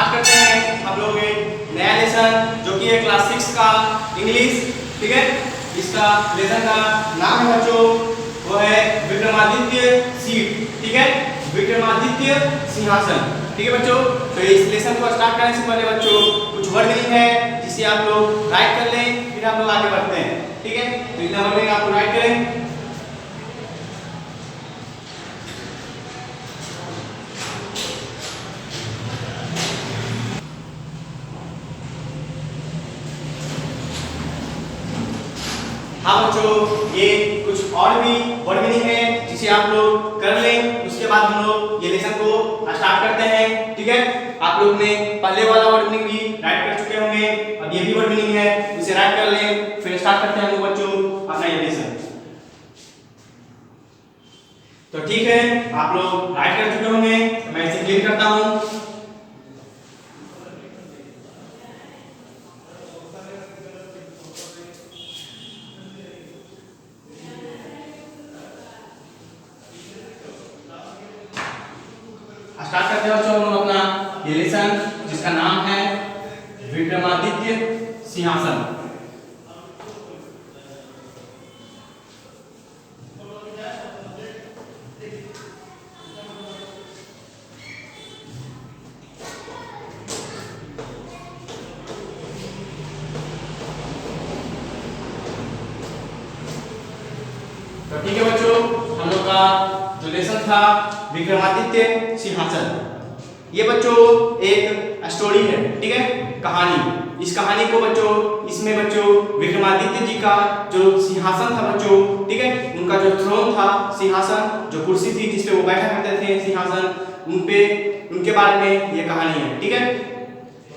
Start करते हैं हम लोग नया लेसन जो कि है क्लास 6 का इंग्लिश। ठीक है, इसका लेसन का नाम है बच्चों वो है विक्रमादित्य सीट। ठीक है, विक्रमादित्य सिंहासन। ठीक है बच्चों, तो इस लेसन को स्टार्ट करने से पहले बच्चों कुछ वर्ड मीनिंग है जिसे आप लोग राइट कर लें, फिर हम लोग आगे बढ़ते हैं। ठीक है, तो इतना वर्ड मीनिंग आप लोग राइट करें। हाँ बच्चों, ये कुछ और भी वर्ड मीनिंग है जिसे आप लोग कर लें, उसके बाद हम लोग ये लेसन को स्टार्ट करते हैं। ठीक है, आप लोग ने पहले वाला वर्ड मीनिंग भी राइट कर चुके होंगे, अब ये भी वर्ड मीनिंग है, इसे राइट कर लें, फिर स्टार्ट करते हैं हम लोग बच्चों अपना ये लेसन। तो ठीक है, आप लोग राइट कर चुके होंगे, मैं इसे क्लियर करता हूँ। स्टार्ट करते हैं बच्चों हम लोग अपना ये लेसन जिसका नाम है विक्रमादित्य सिंहासन। तो ठीक है बच्चों, हम लोग का जो लेसन था विक्रमादित्य सिंहासन, ये बच्चों एक स्टोरी है। ठीक है, कहानी। इस कहानी को बच्चों, इसमें बच्चों विक्रमादित्य जी का जो सिंहासन था बच्चों, ठीक है, उनका जो थ्रोन था, सिंहासन, जो कुर्सी थी जिस पे वो बैठा करते थे, सिंहासन, उनपे उनके बारे में ये कहानी है। ठीक है,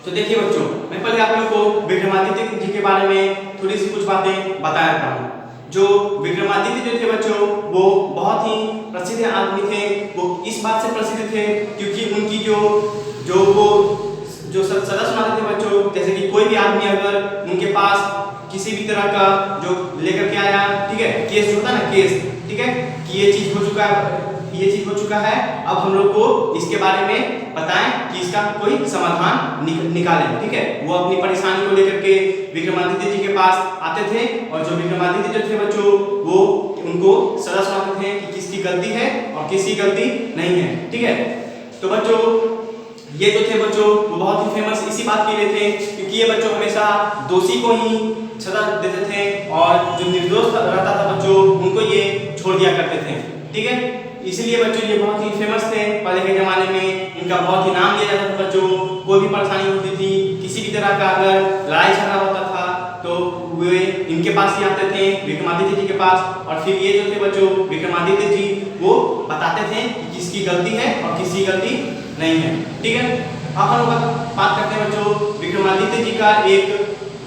तो देखिए बच्चों, मैं पहले आप लोग को विक्रमादित्य जी के बारे में थोड़ी सी कुछ बातें बता देता हूँ। जो विक्रमादित्य जो थे बच्चों, वो बहुत ही प्रसिद्ध आदमी थे। वो इस बात से प्रसिद्ध थे क्योंकि उनकी जो सदस्य मानते थे बच्चों, जैसे कि कोई भी आदमी अगर उनके पास किसी भी तरह का जो लेकर के आया, ठीक है, केस जो होता है ना, केस, ठीक है, कि ये चीज हो चुका है, ये चीज हो चुका है, अब हम लोग को इसके बारे में बताएं कि इसका कोई समाधान निकालें। ठीक है, वो अपनी परेशानी को लेकर के विक्रमादित्य जी के पास आते थे, और जो विक्रमादित्य जो थे बच्चों, वो उनको सजा सुनाते थे कि किसकी गलती है और किसकी गलती नहीं है। ठीक है, तो बच्चों ये जो थे बच्चों, वो बहुत ही फेमस इसी बात के लिए थे क्योंकि ये बच्चों हमेशा दोषी को ही सजा देते थे और जो निर्दोष रहता था बच्चों, उनको ये छोड़ दिया करते थे। ठीक है, इसलिए बच्चों ये बहुत ही फेमस थे। पहले के जमाने में इनका बहुत ही नाम लिया जाता था बच्चों। कोई भी परेशानी होती थी, किसी भी तरह का अगर लड़ाई झगड़ा होता था, तो वे इनके पास ही आते थे, विक्रमादित्य जी के पास, और फिर ये जो थे बच्चों विक्रमादित्य जी, वो बताते थे कि किसकी गलती है और किसकी गलती नहीं है। ठीक है, अब हम लोग बात करते हैं बच्चों विक्रमादित्य जी का एक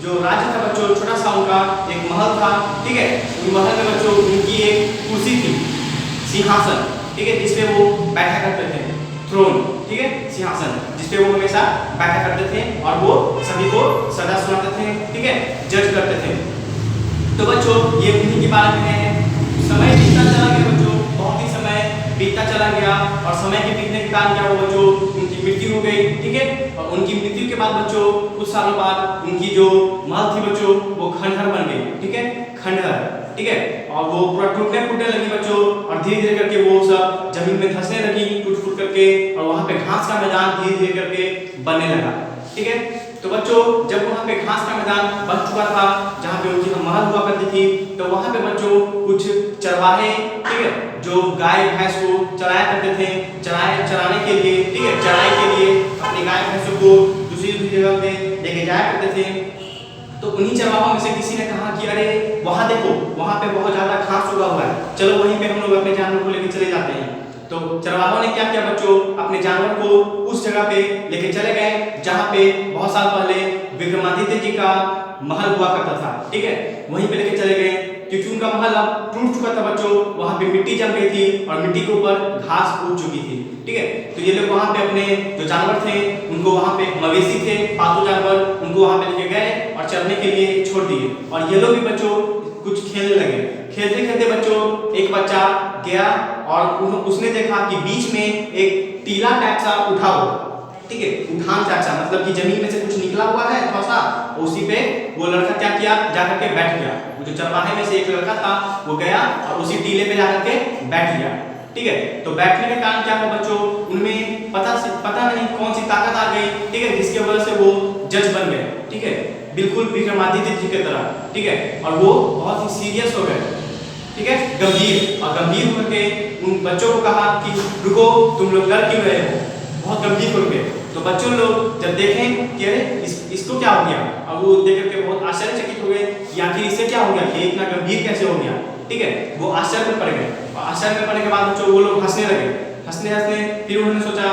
जो राज्य था बच्चों, छोटा सा उनका एक महल था। ठीक है, उस महल में बच्चों उनकी एक कुर्सी थी, सिंहासन, ठीक है, जिसपे वो बैठा करते थे, थ्रोन, ठीक है, सिंहासन, जिसपे वो हमेशा बैठा करते थे और वो सभी को सजा सुनाते थे, ठीक है, जज करते थे। तो बच्चों ये उन्हीं के बारे में है। समय बीतता चला गया बच्चों, बहुत ही समय बीतता चला गया, और समय के बीतने के कारण क्या हुआ बच्चों, उनकी मृत्यु हो गई। ठीक है, और उनकी मृत्यु के बाद बच्चों कुछ सालों बाद उनकी जो महल थी बच्चों, वो खंडहर बन गई। ठीक है, खंडहर, ठीक है, और वो पूरा टूटने फूटने लगी बच्चों, और धीरे धीरे करके वो सब जमीन में धंसने लगी, टूट फूट करके, और वहाँ पे घास का मैदान धीरे धीरे करके बनने लगा। ठीक है, तो बच्चों जब वहाँ पे घास का मैदान बन चुका था, जहाँ पे उनकी महल हुआ करती थी, तो वहाँ पे बच्चों कुछ चरवाहे, ठीक है, जो गाय भैंस को चराया करते थे, चराने के लिए, ठीक है, चराई के लिए अपनी गाय भैंसों को दूसरी जगह पे लेके जाया करते थे। तो उन्हीं चरवाहों में से किसी ने कहा कि अरे वहाँ देखो, वहाँ पे बहुत ज्यादा घास उगा हुआ है, चलो वहीं पे हम लोग अपने जानवर को लेके चले जाते हैं। तो चरवाहों ने क्या किया बच्चों, अपने जानवर को उस जगह पे लेके चले गए जहाँ पे बहुत साल पहले विक्रमादित्य जी का महल हुआ करता था। ठीक है, वहीं पे लेके चले गए क्योंकि उनका महल अब टूट चुका था बच्चों, वहाँ पे मिट्टी जम गई थी और मिट्टी के ऊपर घास उग चुकी थी। ठीक है, तो ये लोग वहाँ पे अपने जो जानवर थे उनको, वहाँ पे मवेशी थे, पालतू जानवर, उनको वहाँ पे लेके गए और चरने के लिए छोड़ दिए, और ये लोग भी बच्चों कुछ खेलने लगे। खेलते खेलते बच्चों एक बच्चा गया और उसने देखा कि बीच में एक टीला टाइप सा उठा हो, ठीक है, उठान चाचा मतलब कि जमीन में से कुछ निकला हुआ है थोड़ा सा, उसी पे वो लड़का क्या किया, जाकर के बैठ गया। वो जो चरवाहे में से एक लड़का था वो गया और उसी टीले पे जाकर के बैठ गया। ठीक है, तो बैठने के कारण क्या हुआ बच्चों, उनमें पता नहीं कौन सी ताकत आ गई, ठीक है, जिसके वजह से वो जज बन गए। ठीक है, बिल्कुल विक्रमादित्य जी की तरह। ठीक है, और वो बहुत ही सीरियस हो गए। ठीक है, गंभीर होकर के उन बच्चों को कहा कि रुको, तुम लोग डर क्यों रहे हो, बहुत गंभीर हो गए। तो बच्चों लोग जब देखें कि अरे इसको क्या हो गया, अब वो देख करके बहुत आश्चर्यचकित हो गए कि आखिर इसे क्या हो गया, ये इतना गंभीर कैसे हो गया। ठीक है, वो आश्चर्य में पड़ गए और आश्चर्य में पड़ने के बाद बच्चों वो लोग हंसने लगे। हंसने फिर उन्होंने सोचा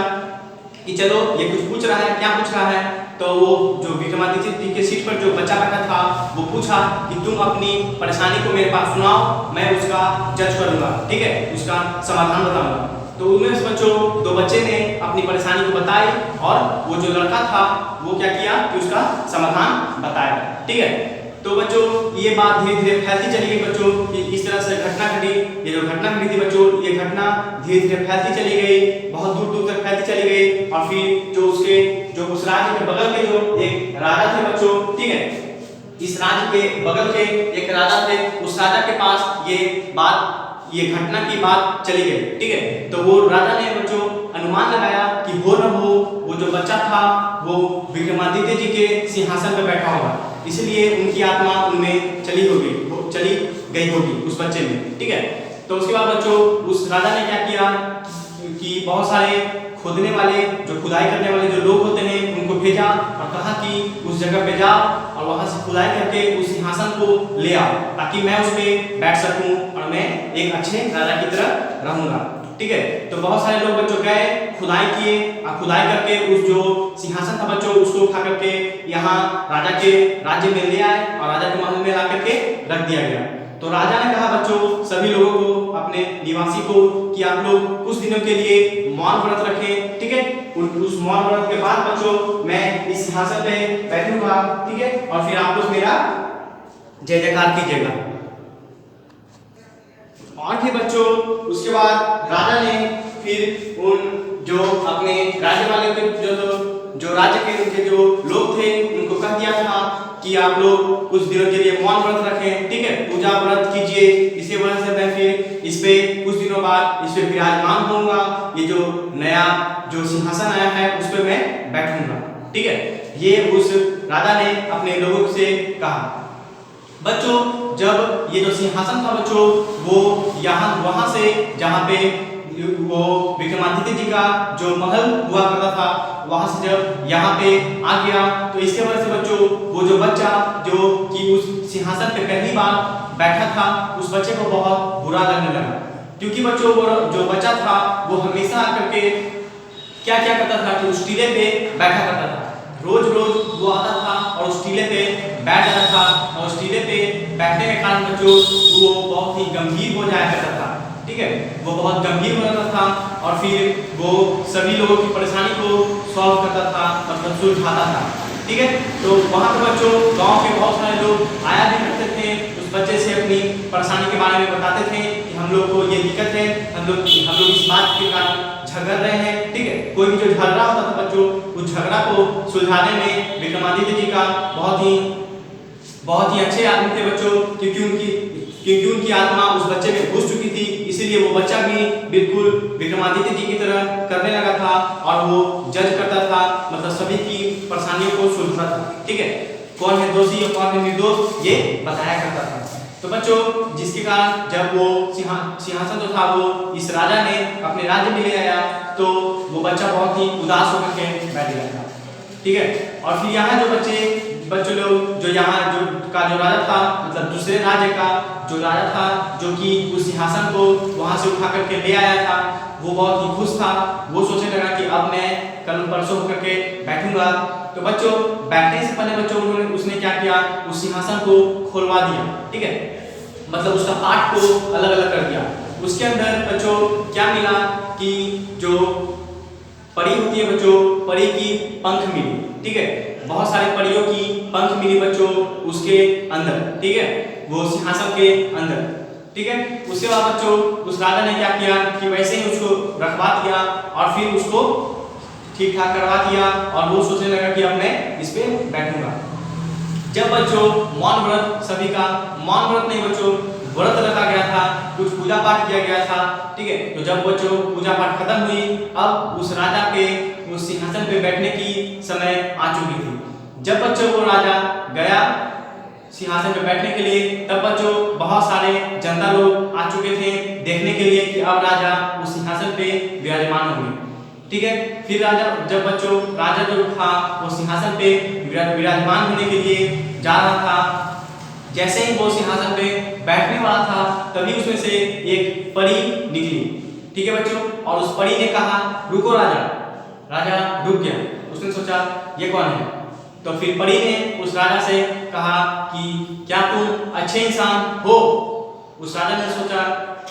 कि चलो ये कुछ पूछ रहा है, क्या पूछ रहा है। तो वो जो विक्रमादित्य जी के सीट पर जो बच्चा बैठा था वो पूछा कि तुम अपनी परेशानी को मेरे पास सुनाओ, मैं उसका जज करूंगा। ठीक है, उसका समाधान बताऊंगा। तो उनमें से बच्चों दो बच्चे ने अपनी परेशानी को बताई और वो जो लड़का था वो क्या किया कि उसका समाधान बताया। ठीक है, तो बच्चों ये बात धीरे धीरे फैलती चली गई बच्चों कि इस तरह से घटना घटी। ये जो घटना घटी थी बच्चों, ये घटना धीरे धीरे फैलती चली गई, बहुत दूर दूर तक फैलती चली गई। और फिर जो उस राज्य के बगल के जो एक राजा थे बच्चों, ठीक है, इस राज्य के बगल के एक राजा थे, उस राजा के पास ये घटना की बात चली गई। ठीक है, तो वो राजा ने बच्चों अनुमान लगाया कि हो न हो वो जो बच्चा था वो विक्रमादित्य जी के सिंहासन पर बैठा होगा, इसलिए उनकी आत्मा उनमें चली गई होगी उस बच्चे में। ठीक है, तो उसके बाद बच्चों उस राजा ने क्या किया कि बहुत सारे खोदने वाले, जो खुदाई करने वाले जो लोग होते हैं, उनको भेजा और कहा कि उस जगह पे जाओ और वहां से खुदाई करके उस सिंहासन को ले आओ, ताकि मैं उस पे बैठ सकूं और मैं एक अच्छे राजा की तरह रहूंगा। ठीक है, तो बहुत सारे लोग बच्चों गए, खुदाई किए और खुदाई करके उस जो सिंहासन था बच्चों उसको उठा करके यहाँ राजा के राज्य में ले आए और राजा के महल में ला करके रख दिया गया। तो राजा ने कहा बच्चों सभी लोगों को, अपने निवासी को, कि आप लोग कुछ दिनों के लिए मौन व्रत रखें। ठीक है, उस मौन व्रत के बाद बच्चों मैं इस सिंहासन पे बैठूंगा। ठीक है, और फिर आप लोग मेरा जय जयकार कीजिएगा। और फिर बच्चों उसके बाद राजा ने फिर उन जो अपने राज्य वाले के जो राज्य के उनके जो लोग थे उनको कह दिया था कि आप लोग कुछ दिनों के लिए मौन व्रत रखें। ठीक है, पूजा व्रत कीजिए, इसी वजह से मैं फिर इस पे कुछ दिनों बाद इस पे विराजमान होऊंगा, ये जो नया जो सिंहासन आया है उस पे मैं बैठूंगा। ठीक है, ये उस राजा ने अपने लोगों से कहा। बच्चों जब ये जो सिंहासन था बच्चों वो वहां से जहाँ पे वो विक्रमादित्य जी का जो महल हुआ करता था वहां से जब यहाँ पे आ गया, तो इसके वजह से बच्चों वो जो बच्चा जो कि उस सिंहासन पे पहली बार बैठा था उस बच्चे को बहुत बुरा लगने लगा। क्योंकि बच्चों वो जो बच्चा था वो हमेशा आकर के क्या करता था कि उस टीले पे बैठा करता था, रोज वो आता था और उस टीले पे बैठ जाता था, और उस टीले पे बैठने के कारण बच्चों वो बहुत ही गंभीर हो जाया करता था। ठीक है, वो बहुत गंभीर हो जाता था और फिर वो सभी लोगों की परेशानी को सॉल्व करता था, मतलब सुलझाता था। ठीक है, तो वहाँ पे बच्चों गांव के बहुत सारे लोग आया भी करते थे, उस बच्चे से अपनी परेशानी के बारे में बताते थे कि हम लोग को ये दिक्कत है, हम लोग इस बात के कारण झगड़ रहे हैं। ठीक है, कोई भी जो झगड़ा होता था बच्चों उस झगड़ा को सुलझाने में विक्रमादित्य जी का बहुत ही अच्छे आदमी थे बच्चों, क्योंकि उनकी आत्मा उस बच्चे में घुस चुकी थी, इसीलिए वो बच्चा भी बिल्कुल विक्रमादित्य जी की तरह करने लगा था और वो जज करता था, मतलब सभी की परेशानियों को सुलझाता था। ठीक है, कौन है दोषी और कौन है निर्दोष ये बताया करता था। तो बच्चों जिसके कारण जब वो सिंहासन जो था वो इस राजा ने अपने राज्य में ले आया, तो वो बच्चा बहुत ही उदास होकर के बैठ गया था। ठीक है, और फिर यहाँ जो बच्चे लोग जो यहाँ जो राजा था, मतलब दूसरे राज्य का जो राजा था जो कि उस सिंहासन को वहां से उठा करके ले आया था, वो बहुत ही खुश था। वो सोचने लगा कि अब मैं कल परसों होकर के बैठूंगा। तो बच्चों बैठने से पहले बच्चों उसने क्या किया, उस सिंहासन को खोलवा दिया। ठीक है, मतलब उसका पार्ट को अलग अलग कर दिया। उसके अंदर बच्चों क्या मिला कि जो परी होती है बच्चों, परी की पंख मिली। ठीक है, बहुत सारे परियों की पंख मिली बच्चों उसके अंदर। ठीक है, वो सिंहासन के अंदर। ठीक है, उसके बाद बच्चों उस राजा ने क्या किया कि वैसे ही उसको रखवा दिया और फिर उसको ठीक ठाक करवा दिया और वो सोचने लगा कि अब मैं इस पे बैठूंगा। जब बच्चों मौन व्रत, सभी का मौन व्रत नहीं बच्चों, व्रत रखा गया था, कुछ पूजा पाठ किया गया था, ठीक है। तो जब बच्चों पूजा पाठ खत्म हुई, अब उस राजा के उस सिंहासन पे बैठने की समय आ चुकी थी। जब बच्चों वो राजा गया सिंहासन पे बैठने के लिए, तब बच्चों बहुत सारे जनता लोग आ चुके थे देखने के लिए कि अब राजा उस सिंहासन पे विराजमान होंगे, ठीक है। फिर राजा, जब बच्चों राजा जो था वो सिंहासन पे विराजमान होने के लिए जा रहा था, जैसे ही वो सिंहासन पे बैठने वाला था तभी उसमें से एक परी निकली, ठीक है बच्चों। और उस परी ने कहा रुको राजा। राजा रुक गया, उसने सोचा ये कौन है। तो फिर परी ने उस राजा से कहा कि क्या तुम अच्छे इंसान हो। उस राजा ने सोचा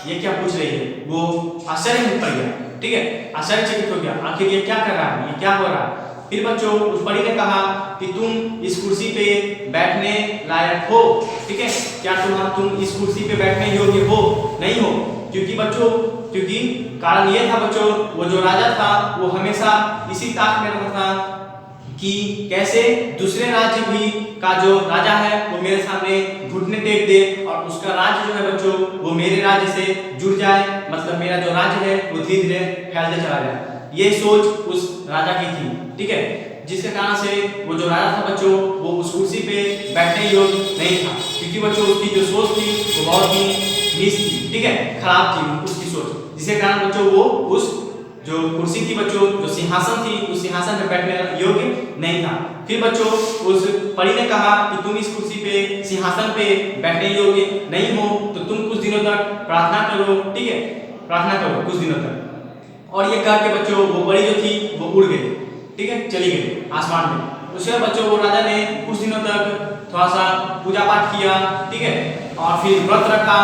ये क्या पूछ रही है, वो आश्चर्य में पड़ गया, ठीक है, आश्चर्यचकित हो गया, आखिर ये क्या कर रहा है, ये क्या हो रहा है। फिर बच्चों उस परी ने कहा कि तुम इस कुर्सी पे बैठने लायक हो, ठीक है, क्या तुम इस कुर्सी पे बैठने योग्य हो, नहीं हो। क्योंकि बच्चों, क्योंकि कारण ये था बच्चों, वो जो राजा था वो हमेशा इसी ताक में रहता था कि कैसे दूसरे राज्य भी का जो राजा है वो मेरे सामने घुटने टेक दे और उसका राज्य जो है बच्चों वो मेरे राज्य से जुड़ जाए, मतलब मेरा जो राज्य है वो धीरे धीरे फैलते चला जाए। ये सोच उस राजा की थी, ठीक है, जिसके कारण से वो जो राजा था बच्चों वो उस कुर्सी पे बैठने योग्य नहीं था, क्योंकि बच्चों उसकी जो सोच थी वो बहुत ही नीच थी, ठीक है, खराब थी उसकी सोच, जिसके कारण बच्चों वो उस जो कुर्सी थी बच्चों, जो सिंहासन थी, उस सिंहासन पे बैठने योग्य नहीं था। फिर बच्चों उस परी ने कहा कि तुम इस कुर्सी पे, सिंहासन पे बैठने योग्य नहीं हो, तो तुम कुछ दिनों तक प्रार्थना करो, ठीक है, प्रार्थना करो कुछ दिनों तक। और ये कह के बच्चों वो परी जो थी वो उड़ गई, ठीक है, चली गई आसमान में। उसके बाद बच्चों वो राजा ने कुछ दिनों तक थोड़ा सा पूजा पाठ किया, ठीक है, और फिर व्रत रखा,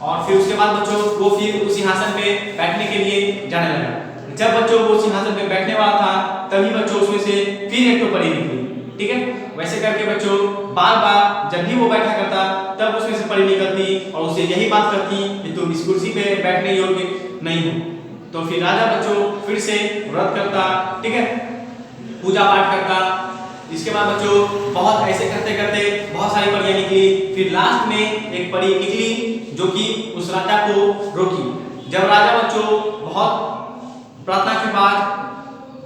और फिर उसके बाद बच्चों वो फिर उस सिंहासन पे बैठने के लिए जाने लगा। जब बच्चों वो सिंहासन पे बैठने वाला था तभी बच्चों उसमें से फिर एक परी निकली, ठीक है। वैसे करके बच्चों बार बार जब भी वो बैठा करता तब उसमें से परी निकलती और उससे यही बात करती कि तुम इस कुर्सी पे बैठने योग्य नहीं हो। तो फिर राजा बच्चों फिर से व्रत करता, ठीक है, पूजा पाठ करता। इसके बाद बच्चों बहुत ऐसे करते करते बहुत सारी परियां निकली। फिर लास्ट में एक परी निकली जो कि उस राजा को रोकी। जब राजा बच्चों बहुत प्रार्थना के बाद,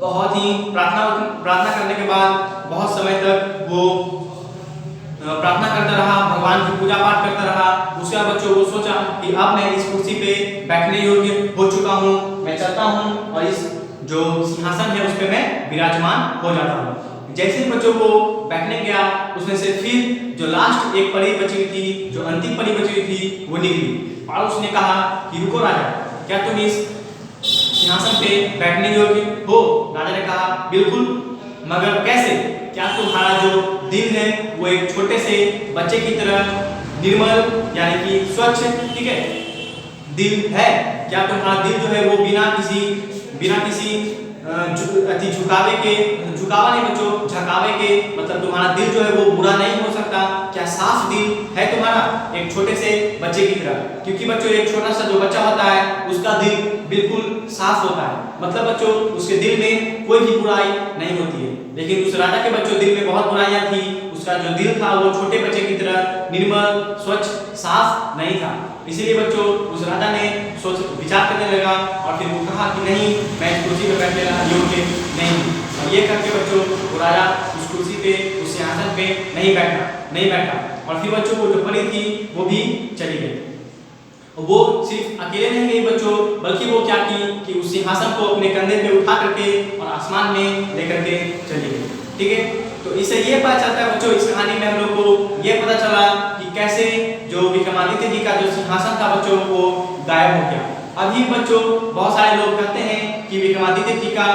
बहुत ही प्रार्थना करने के बाद बहुत समय तक वो प्रार्थना करता रहा, भगवान की पूजा पाठ करता रहा। उसके बाद बच्चों वो सोचा कि अब मैं इस कुर्सी पे बैठने योग्य हो चुका हूँ, मैं चलता हूँ और इस जो सिंहासन है उस पे मैं विराजमान हो जाता हूँ। जैसे ही बच्चों वो बैठने गया उसमें से फिर जो लास्ट एक परी बची हुई थी, जो अंतिम परी बची हुई थी वो निकली और उसने कहा कि रुको राजा, क्या तुम इस सिंहासन पे बैठने योग्य हो। राजा ने कहा बिल्कुल, मगर कैसे, क्या तुम्हारा जो दिल है वो एक छोटे से बच्चे की तरह निर्मल यानी कि स्वच्छ, ठीक है, दिल है। क्या तुम्हारा दिल जो है वो बिना किसी झुकावे के, झुकावा नहीं बच्चों, झकावे के, मतलब तुम्हारा दिल जो है वो बुरा नहीं हो सकता। क्या साफ दिल है तुम्हारा एक छोटे से बच्चे की तरह, क्योंकि बच्चों एक छोटा सा जो बच्चा होता है उसका दिल बिल्कुल साफ होता है, मतलब बच्चों उसके दिल में कोई भी बुराई नहीं होती है। लेकिन उस राजा के बच्चों दिल में बहुत बुराइयां थी, उसका जो दिल था वो छोटे बच्चे की तरह निर्मल, स्वच्छ, साफ नहीं था। इसीलिए बच्चों उस राजा ने सोच विचार करने लगा और फिर वो कहा कि नहीं, मैं इस कुर्सी पे बैठने योग्य नहीं। और ये करके बच्चों वो राजा उस कुर्सी पे, उस सिंहासन पे नहीं बैठा। और फिर बच्चों वो जो परी थी वो भी चली गई। वो सिर्फ अकेले नहीं गई बच्चों, बल्कि वो क्या की कि उस सिंहासन को अपने कंधे पे उठा करके और आसमान में लेकर के चली गई, ठीक है। तो इससे ये पता चलता है बच्चों, इस कहानी में हम लोग को ये पता चला कि कैसे जो विक्रमादित्य जी का जो सिंहासन था बच्चों वो गायब हो गया। अभी बच्चों बहुत सारे लोग कहते हैं कि विक्रमादित्य जी का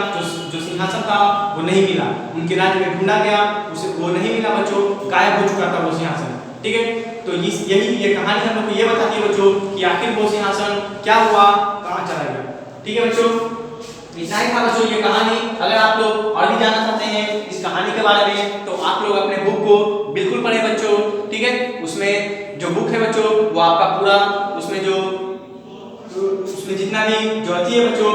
जो सिंहासन था वो नहीं मिला, उनके राज्य में ढूंढा गया, उसे वो नहीं मिला बच्चों, गायब हो चुका था वो सिंहासन, ठीक है। तो ये कहानी हम लोग को ये बताती है बच्चों कि आखिर वो सिंहासन क्या हुआ, कहाँ चला गया, ठीक है बच्चों। इतना ही था बच्चों ये कहानी। अगर आप लोग और भी जानना चाहते हैं इस कहानी के बारे में तो आप लोग अपने बुक को बिल्कुल पढ़ें बच्चों, ठीक है। उसमें जो बुक है बच्चों वो आपका पूरा, उसमें जितना भी जो अति है बच्चों,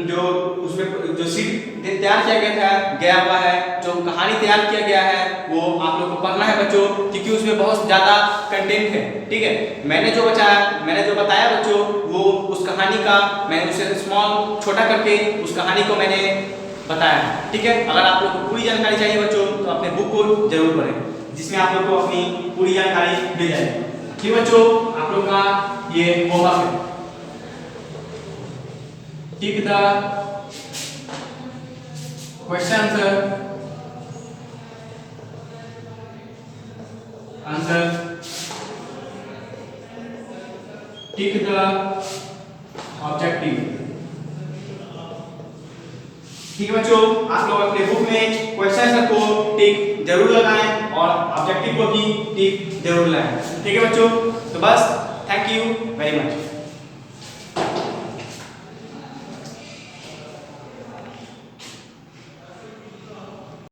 जो उसमें जो सीट तैयार किया गया हुआ है, जो कहानी तैयार किया गया है वो आप लोग को पढ़ना है बच्चों, क्योंकि उसमें बहुत ज़्यादा कंटेंट है। ठीक है, मैंने जो बताया बच्चों वो उस कहानी का मैंने उसे स्मॉल छोटा करके उस कहानी को मैंने बताया है। ठीक है, अगर आप लोग को पूरी जानकारी चाहिए बच्चों तो अपने बुक को जरूर पढ़ें, जिसमें आप लोग को अपनी पूरी जानकारी मिल जाएगी। ठीक बच्चों, आप लोग का ये होमवर्क है। Tick the question answer, tick the objective. ठीक है बच्चों, आप लोग अपने बुक में क्वेश्चन को टिक जरूर लगाएं और ऑब्जेक्टिव को भी टिक जरूर लगाएं। ठीक है बच्चों, तो बस थैंक यू वेरी मच।